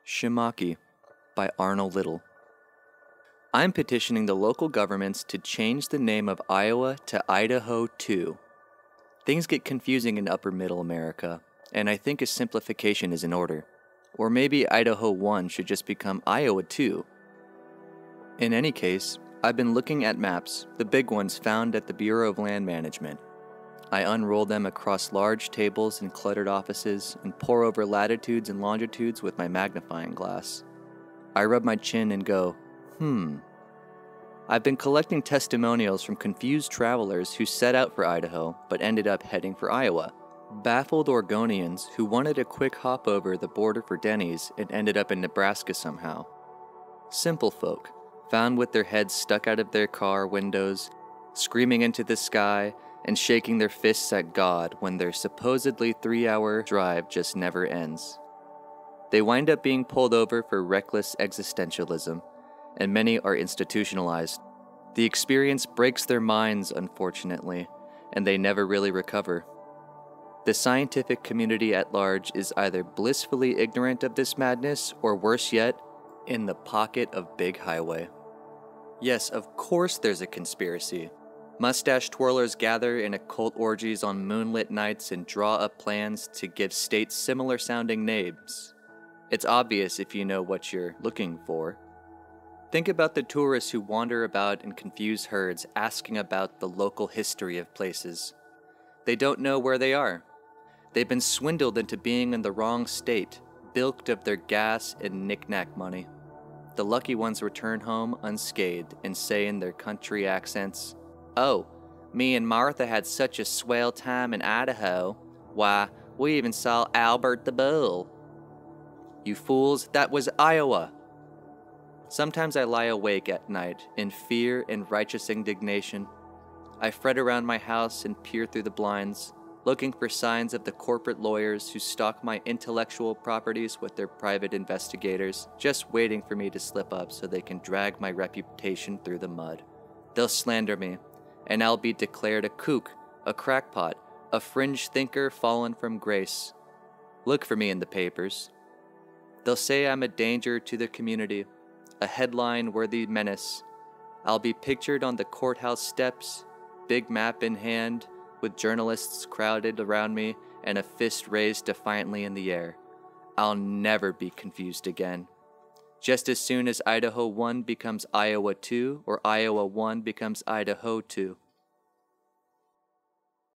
Sciamachy by Arno. I'm petitioning the local governments to change the name of Iowa to Idaho 2. Things get confusing in upper middle America, and I think a simplification is in order. Or maybe Idaho 1 should just become Iowa 2. In any case, I've been looking at maps, the big ones found at the Bureau of Land Management. I unroll them across large tables and cluttered offices and pore over latitudes and longitudes with my magnifying glass. I rub my chin and go, I've been collecting testimonials from confused travelers who set out for Idaho but ended up heading for Iowa. Baffled Oregonians who wanted a quick hop over the border for Denny's and ended up in Nebraska somehow. Simple folk, found with their heads stuck out of their car windows, screaming into the sky and shaking their fists at God when their supposedly 3-hour drive just never ends. They wind up being pulled over for reckless existentialism, and many are institutionalized. The experience breaks their minds, unfortunately, and they never really recover. The scientific community at large is either blissfully ignorant of this madness, or worse yet, in the pocket of Big Highway. Yes, of course there's a conspiracy. Mustache twirlers gather in occult orgies on moonlit nights and draw up plans to give states similar-sounding names. It's obvious if you know what you're looking for. Think about the tourists who wander about in confused herds asking about the local history of places. They don't know where they are. They've been swindled into being in the wrong state, bilked of their gas and knick-knack money. The lucky ones return home unscathed and say in their country accents, "Oh, me and Martha had such a swell time in Idaho. Why, we even saw Albert the Bull." You fools, that was Iowa. Sometimes I lie awake at night in fear and righteous indignation. I fret around my house and peer through the blinds, looking for signs of the corporate lawyers who stalk my intellectual properties with their private investigators, just waiting for me to slip up so they can drag my reputation through the mud. They'll slander me, and I'll be declared a kook, a crackpot, a fringe thinker fallen from grace. Look for me in the papers. They'll say I'm a danger to the community, a headline-worthy menace. I'll be pictured on the courthouse steps, big map in hand, with journalists crowded around me and a fist raised defiantly in the air. I'll never be confused again. Just as soon as Idaho 1 becomes Iowa 2 or Iowa 1 becomes Idaho 2.